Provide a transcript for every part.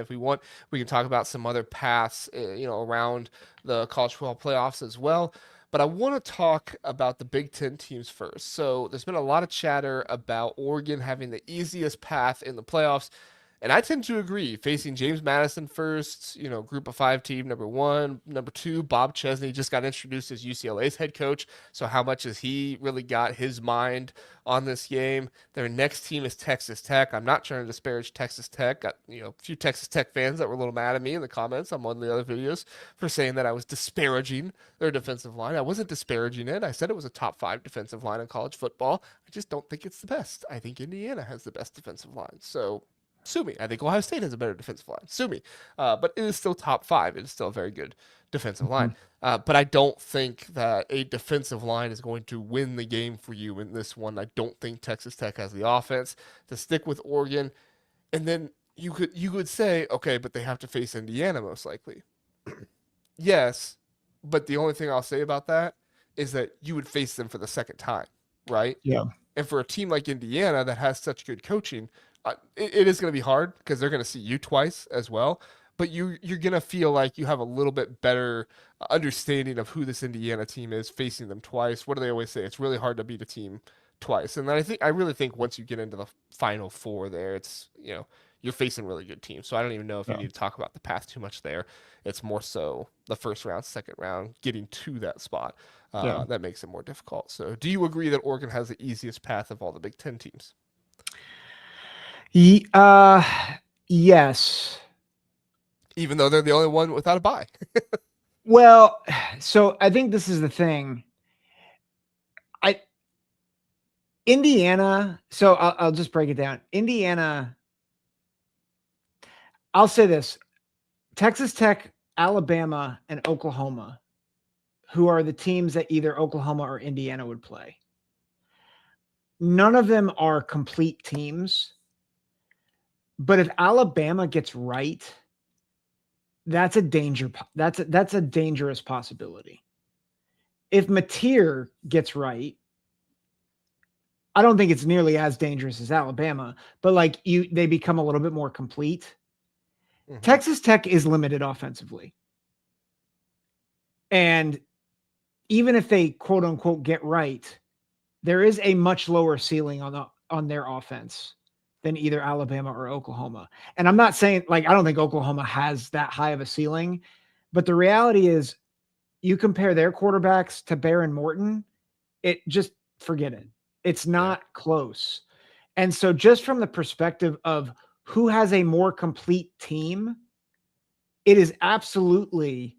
If we want, we can talk about some other paths, around the college football playoffs as well. But I want to talk about the Big Ten teams first. So there's been a lot of chatter about Oregon having the easiest path in the playoffs. And I tend to agree, facing James Madison first, group of five team, number one. Number two, Bob Chesney just got introduced as UCLA's head coach. So how much has he really got his mind on this game? Their next team is Texas Tech. I'm not trying to disparage Texas Tech. Got, a few Texas Tech fans that were a little mad at me in the comments on one of the other videos for saying that I was disparaging their defensive line. I wasn't disparaging it. I said it was a top five defensive line in college football. I just don't think it's the best. I think Indiana has the best defensive line. So sue me. I think Ohio State has a better defensive line. Sue me. But it is still top five. It is still a very good defensive line. Mhm. But I don't think that a defensive line is going to win the game for you in this one. I don't think Texas Tech has the offense to stick with Oregon. And then you could say, okay, but they have to face Indiana most likely. Yes, but the only thing I'll say about that is that you would face them for the second time, right? Yeah. And for a team like Indiana that has such good coaching, it is going to be hard because they're going to see you twice as well. But you're going to feel like you have a little bit better understanding of who this Indiana team is facing them twice. What do they always say? It's really hard to beat a team twice. And then I really think once you get into the final four there, it's, you're facing really good teams. So I don't even know if you Yeah. need to talk about the path too much there. It's more so the first round, second round, getting to that spot Yeah. that makes it more difficult. So do you agree that Oregon has the easiest path of all the Big Ten teams? Ye- uh, yes. Even though they're the only one without a bye. Well, so I think this is the thing. I Indiana. So I'll just break it down. Indiana. I'll say this: Texas Tech, Alabama, and Oklahoma, who are the teams that either Oklahoma or Indiana would play. None of them are complete teams. But if Alabama gets right, that's a danger. That's a dangerous possibility. If Mateer gets right, I don't think it's nearly as dangerous as Alabama, but they become a little bit more complete. Mm-hmm. Texas Tech is limited offensively. And even if they quote unquote get right, there is a much lower ceiling on their offense than either Alabama or Oklahoma. And I'm not saying I don't think Oklahoma has that high of a ceiling, but the reality is you compare their quarterbacks to Bain Morton, it just forget it. It's not close. And so just from the perspective of who has a more complete team, it is absolutely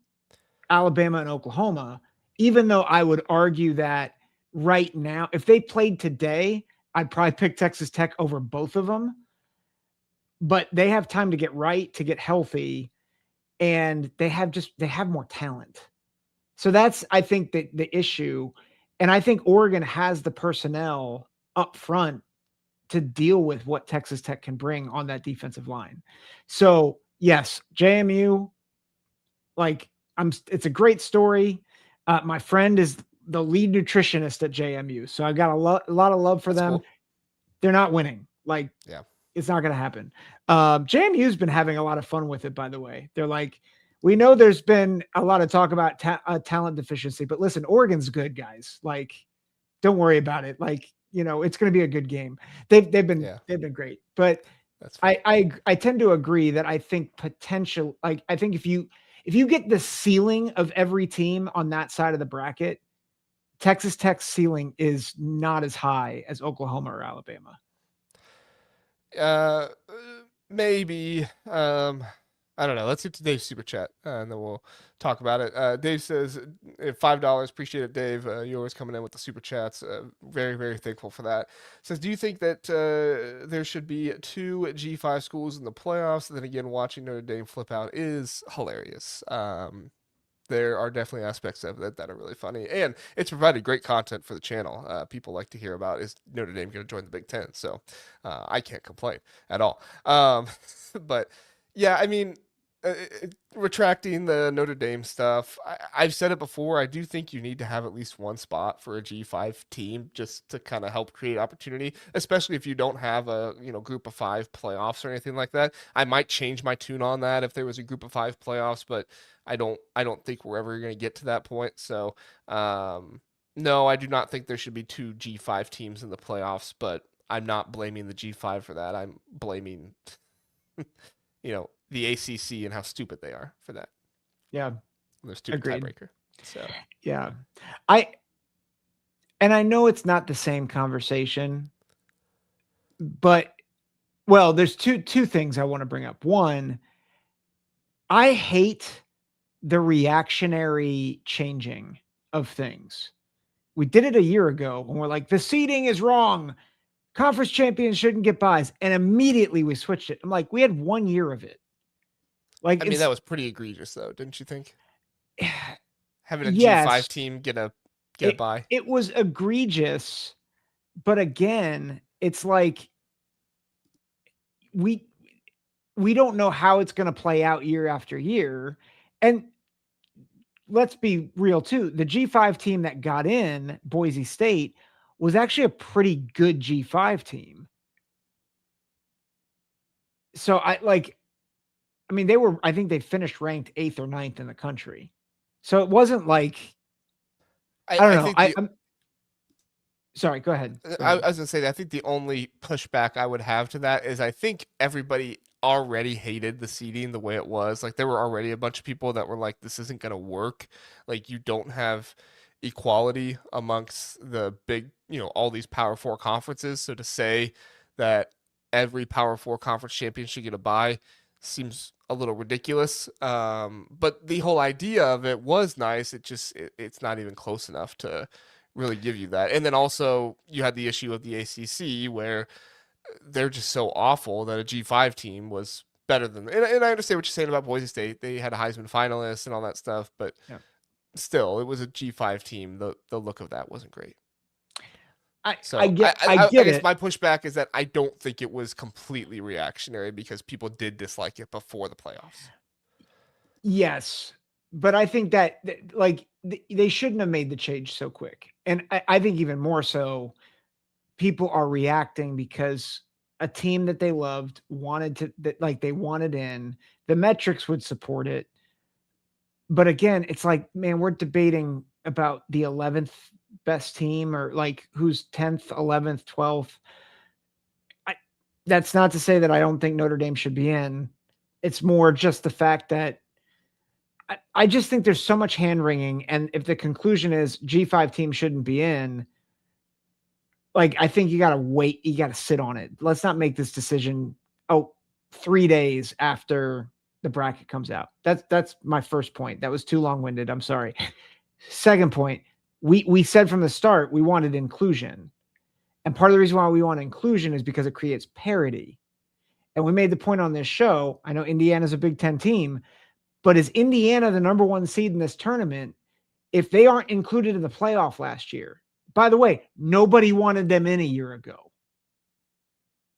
Alabama and Oklahoma, even though I would argue that right now, if they played today, I'd probably pick Texas Tech over both of them. But they have time to get right, to get healthy, and they have more talent. So that's, I think, the issue. And I think Oregon has the personnel up front to deal with what Texas Tech can bring on that defensive line. So yes, JMU, it's a great story. My friend is the lead nutritionist at JMU, so I've got a lot of love for That's them. cool. They're not winning. Yeah. It's not going to happen. JMU's been having a lot of fun with it, by the way. They're like, we know there's been a lot of talk about talent deficiency, but listen, Oregon's good, guys. Don't worry about it. It's going to be a good game. They've been great, but That's fine. I tend to agree that I think potential. I think if you get the ceiling of every team on that side of the bracket, Texas Tech's ceiling is not as high as Oklahoma or Alabama. Uh, maybe. I don't know. Let's get to Dave's super chat, and then we'll talk about it. Dave says $5. Appreciate it, Dave. You always coming in with the super chats. Very, very thankful for that. Says, do you think that there should be two G5 schools in the playoffs? And then again, watching Notre Dame flip out is hilarious. There are definitely aspects of it that are really funny, and it's provided great content for the channel. People like to hear about is Notre Dame going to join the Big Ten, so I can't complain at all. But yeah, I mean, retracting the Notre Dame stuff, I've said it before. I do think you need to have at least one spot for a G5 team just to kind of help create opportunity, especially if you don't have a group of five playoffs or anything like that. I might change my tune on that if there was a group of five playoffs, but I don't think we're ever going to get to that point. So no, I do not think there should be two G5 teams in the playoffs, but I'm not blaming the G5 for that. I'm blaming the ACC and how stupid they are for that. Yeah, They're stupid agreed. tiebreaker. So Yeah. I and I know it's not the same conversation, but well, there's two things I want to bring up. One, I hate the reactionary changing of things. We did it a year ago when we're like, the seeding is wrong. Conference champions shouldn't get buys. And immediately we switched it. I'm like, we had 1 year of it. Like I mean, that was pretty egregious, though, didn't you think? Having a G5 yes, team get a it bye. it was egregious, but again, it's like we we don't know how it's going to play out year after year. And let's be real too. The G5 team that got in, Boise State, was actually a pretty good G5 team. So I mean, I think they finished ranked 8th or ninth in the country. So it wasn't like, I don't I know. think the I'm sorry. Go ahead. Go I ahead. was gonna say that I think the only pushback I would have to that is I think everybody already hated the seeding the way it was. Like there were already a bunch of people that were like, "This isn't gonna work." Like you don't have equality amongst the big, all these Power Four conferences. So to say that every Power Four conference champion should get a bye seems a little ridiculous. But the whole idea of it was nice. It's not even close enough to really give you that. And then also you had the issue of the ACC where they're just so awful that a G5 team was better than. And I understand what you're saying about Boise State. They had a Heisman finalist and all that stuff, but Yeah. still, it was a G5 team. The look of that wasn't great. I So get I guess it. my pushback is that I don't think it was completely reactionary because people did dislike it before the playoffs. Yes, but I think that like they shouldn't have made the change so quick. And I think even more so, people are reacting because a team that they loved wanted to that like they wanted in, the metrics would support it. But again, it's like, man, we're debating about the 11th best team or like who's 10th, 11th, 12th. I, that's not to say that I don't think Notre Dame should be in. It's more just the fact that I just think there's so much hand wringing. And if the conclusion is G5 team shouldn't be in, like I think you gotta wait, you gotta sit on it. Let's not make this decision 3 days after the bracket comes out. That's my first point. That was too long-winded. I'm sorry. Second point, we said from the start we wanted inclusion. And part of the reason why we want inclusion is because it creates parity. And we made the point on this show. I know Indiana's a Big Ten team, but is Indiana the number one seed in this tournament if they aren't included in the playoff last year? By the way, nobody wanted them in a year ago.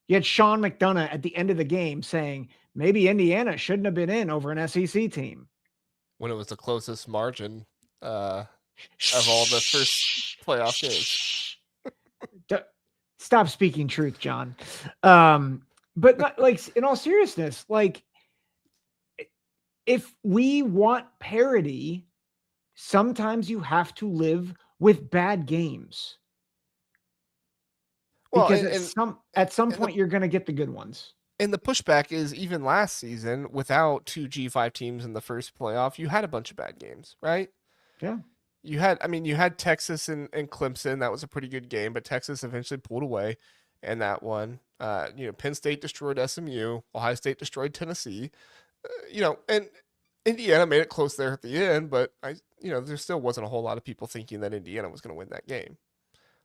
You had Sean McDonough at the end of the game saying maybe Indiana shouldn't have been in over an SEC team. When it was the closest margin of all the first playoff games. Stop speaking truth, John. But like in all seriousness, like if we want parity, sometimes you have to live with bad games. Well, Because and at some and the point you're going to get the good ones. and the pushback is even last season without two G5 teams in the first playoff, you had a bunch of bad games, right? Yeah. You had Texas and Clemson. That was a pretty good game, but Texas eventually pulled away in that one. Penn State destroyed SMU. Ohio State destroyed Tennessee. And Indiana made it close there at the end, but there still wasn't a whole lot of people thinking that Indiana was going to win that game.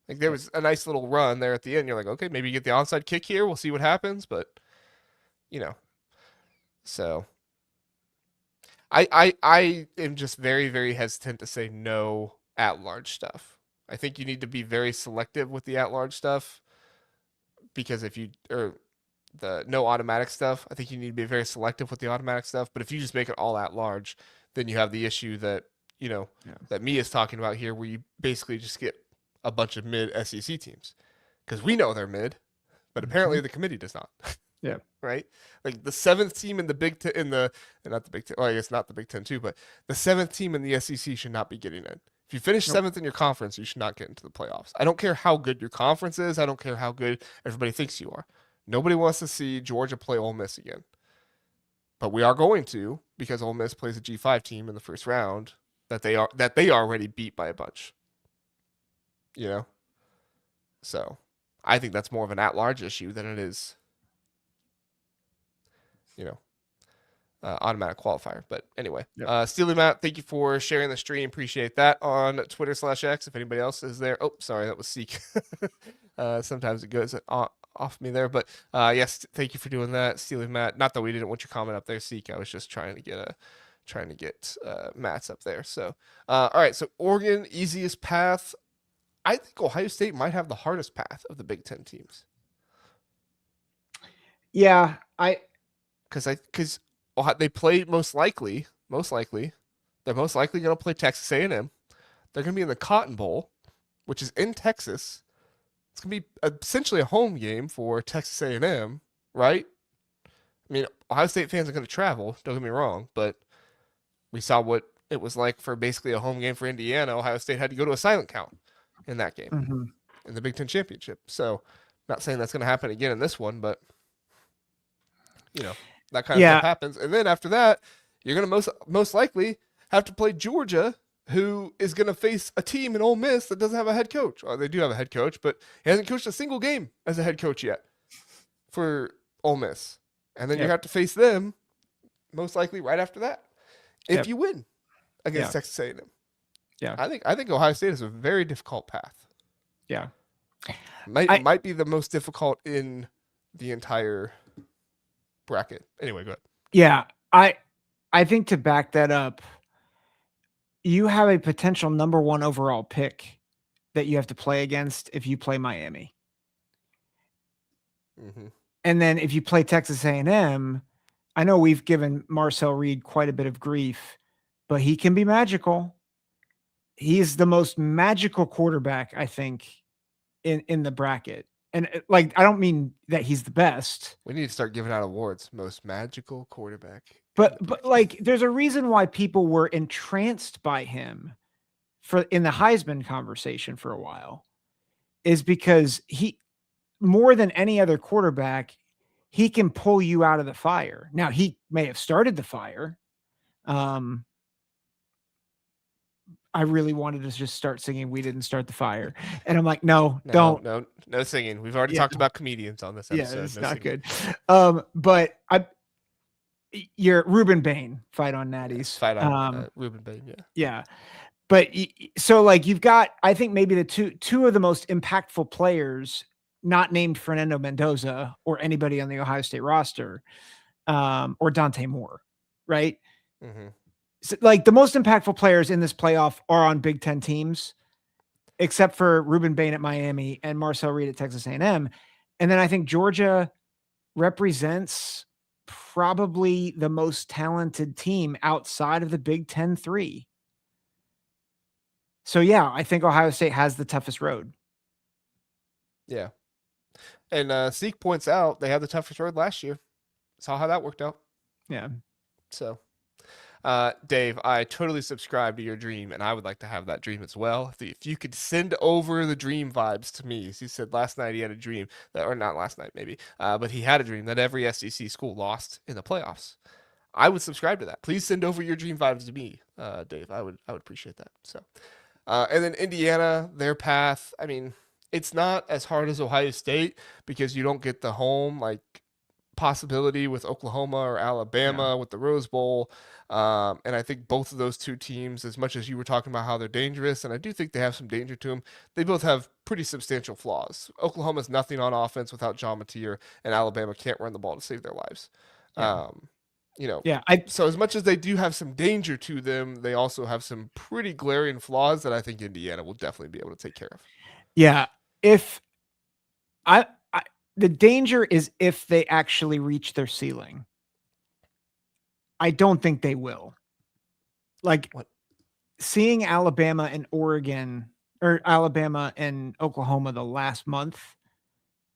Like there was a nice little run there at the end. You're like, okay, maybe you get the onside kick here. We'll see what happens, but you know, so I am just very, very hesitant to say no at large stuff. I think you need to be very selective with the at large stuff because if you or the no automatic stuff. I think you need to be very selective with the automatic stuff. But if you just make it all at large, then you have the issue that Yeah. that Mia's talking about here, where you basically just get a bunch of mid SEC teams because we know they're mid, but apparently the committee does not. Yeah. Right? Like the seventh team in the Big Ten, not the Big Ten. Well, I guess not the Big Ten too, but the seventh team in the SEC should not be getting in. If you finish Nope. seventh in your conference, you should not get into the playoffs. I don't care how good your conference is. I don't care how good everybody thinks you are. Nobody wants to see Georgia play Ole Miss again, but we are going to because Ole Miss plays a G5 team in the first round that they already beat by a bunch. So I think that's more of an at-large issue than it is automatic qualifier. But anyway, Steely Matt, thank you for sharing the stream. Appreciate that on Twitter/X. If anybody else is there. Oh, sorry, that was Seek. Sometimes it goes off me there. But yes, thank you for doing that, Steely Matt. Not that we didn't want your comment up there, Seek. I was just trying to get Matt's up there. So all right, so Oregon, easiest path. I think Ohio State might have the hardest path of the Big Ten teams. Yeah, because they play most likely, they're most likely going to play Texas A&M. They're going to be in the Cotton Bowl, which is in Texas. It's going to be essentially a home game for Texas A&M, right? I mean, Ohio State fans are going to travel, don't get me wrong, but we saw what it was like for basically a home game for Indiana. Ohio State had to go to a silent count in that game in the Big Ten Championship. So, not saying that's going to happen again in this one, but that kind of stuff happens. And then after that, you're going to most likely have to play Georgia, who is going to face a team in Ole Miss that doesn't have a head coach. Well, they do have a head coach, but he hasn't coached a single game as a head coach yet for Ole Miss. And then you have to face them most likely right after that if you win against Texas A&M. Yeah, I think Ohio State is a very difficult path. Yeah, might be the most difficult in the entire bracket. Anyway, go ahead. Yeah, I think to back that up, you have a potential number 1 overall pick that you have to play against if you play Miami. And then if you play Texas A&M, I know we've given Marcel Reed quite a bit of grief, but he can be magical. He's the most magical quarterback, I think, in the bracket. And like, I don't mean that he's the best. We need to start giving out awards. Most magical quarterback. But like, there's a reason why people were entranced by him in the Heisman conversation for a while, is because he, more than any other quarterback, he can pull you out of the fire. Now, he may have started the fire. I really wanted to just start singing "We Didn't Start the Fire," and I'm like, no, don't. No singing. We've already talked about comedians on this episode. Yeah, it's not good. But your Ruben Bain fight on Natties. Fight on Ruben Bain. Yeah. Yeah. But so like you've got, I think maybe the two of the most impactful players, not named Fernando Mendoza or anybody on the Ohio State roster, or Dante Moore, right? So, like, the most impactful players in this playoff are on Big Ten teams, except for Ruben Bain at Miami and Marcel Reed at Texas A&M. And then I think Georgia represents probably the most talented team outside of the Big Ten 3. So, yeah, I think Ohio State has the toughest road. Yeah. And Seek points out they had the toughest road last year. Saw how that worked out. Yeah. So, Dave, I totally subscribe to your dream, and I would like to have that dream as well. If you could send over the dream vibes to me, as he said last night he had a dream that, or not last night maybe, but he had a dream that every SEC school lost in the playoffs. I would subscribe to that. Please send over your dream vibes to me, Dave. I would appreciate that. So, and then Indiana, their path. I mean, it's not as hard as Ohio State because you don't get the home possibility with Oklahoma or Alabama with the Rose Bowl. And I think both of those two teams, as much as you were talking about how they're dangerous, and I do think they have some danger to them, they both have pretty substantial flaws. Oklahoma's nothing on offense without John Mateer, and Alabama can't run the ball to save their lives. So as much as they do have some danger to them, they also have some pretty glaring flaws that I think Indiana will definitely be able to take care of. Yeah. If the danger is if they actually reach their ceiling. I don't think they will. Like What? Seeing Alabama and Oregon or Alabama and Oklahoma the last month,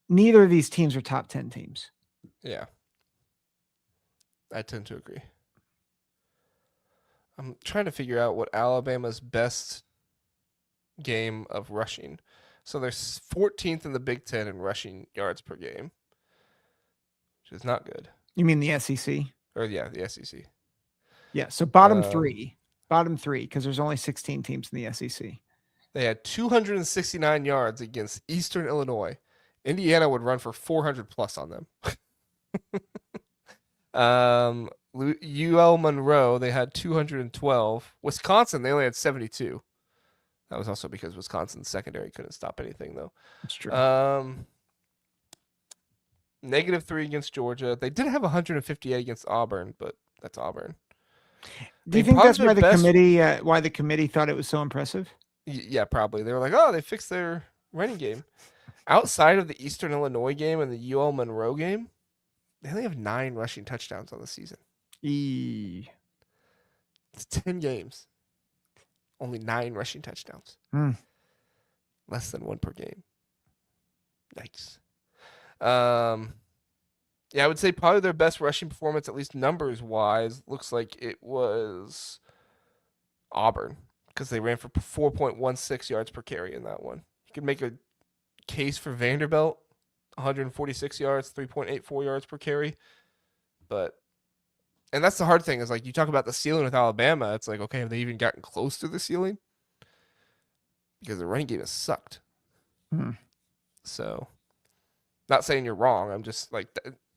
neither of these teams are top 10 teams. Yeah. I tend to agree. I'm trying to figure out what Alabama's best game of rushing. So they're 14th in the Big Ten in rushing yards per game, which is not good. You mean the SEC? Or yeah, the SEC. Yeah. So bottom three, because there's only 16 teams in the SEC. They had 269 yards against Eastern Illinois. Indiana would run for 400 plus on them. UL Monroe, they had 212. Wisconsin, they only had 72. That was also because Wisconsin's secondary couldn't stop anything, though. That's true. -3 against Georgia. They did have 158 against Auburn, but that's Auburn. Do you think that's why the committee thought it was so impressive? Yeah, probably. They were like, oh, they fixed their running game. Outside of the Eastern Illinois game and the UL Monroe game, they only have 9 rushing touchdowns on the season. It's 10 games. Only 9 rushing touchdowns. Less than 1 per game. Yikes. Yeah, I would say probably their best rushing performance, at least numbers-wise, looks like it was Auburn, because they ran for 4.16 yards per carry in that one. You could make a case for Vanderbilt, 146 yards, 3.84 yards per carry. And that's the hard thing, is like you talk about the ceiling with Alabama, it's like, okay, have they even gotten close to the ceiling? Because the running game has sucked. So, not saying you're wrong. I'm just like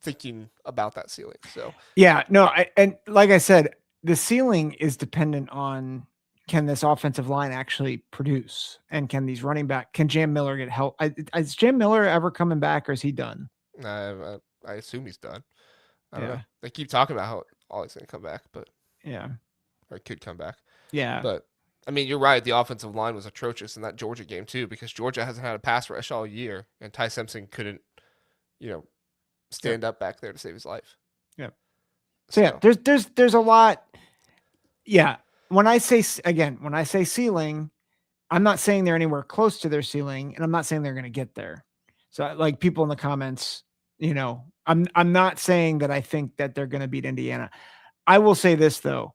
thinking about that ceiling. So yeah, no, and like I said, the ceiling is dependent on, can this offensive line actually produce, and can Jam Miller get help? Is Jam Miller ever coming back, or is he done? I assume he's done. I don't know. They keep talking about how Ollie's going to come back, but or could come back. Yeah, but I mean, you're right. The offensive line was atrocious in that Georgia game too, because Georgia hasn't had a pass rush all year, and Ty Simpson couldn't, stand up back there to save his life. Yeah. So yeah, there's a lot. Yeah. When I say ceiling, I'm not saying they're anywhere close to their ceiling, and I'm not saying they're going to get there. So like people in the comments, I'm not saying that I think that they're going to beat Indiana. I will say this though.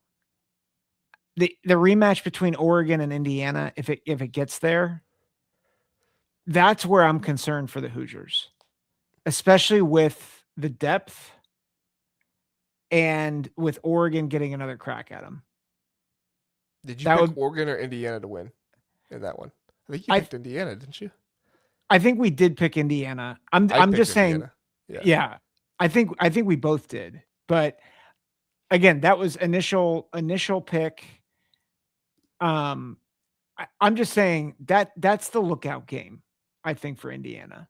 The rematch between Oregon and Indiana, if it gets there, that's where I'm concerned for the Hoosiers, especially with the depth and with Oregon getting another crack at them. Did you pick Oregon or Indiana to win in that one? I think you picked Indiana, didn't you? I think we did pick Indiana. I'm just saying. Yeah. I think we both did. But again, that was initial pick. I'm just saying that's the lookout game, I think, for Indiana.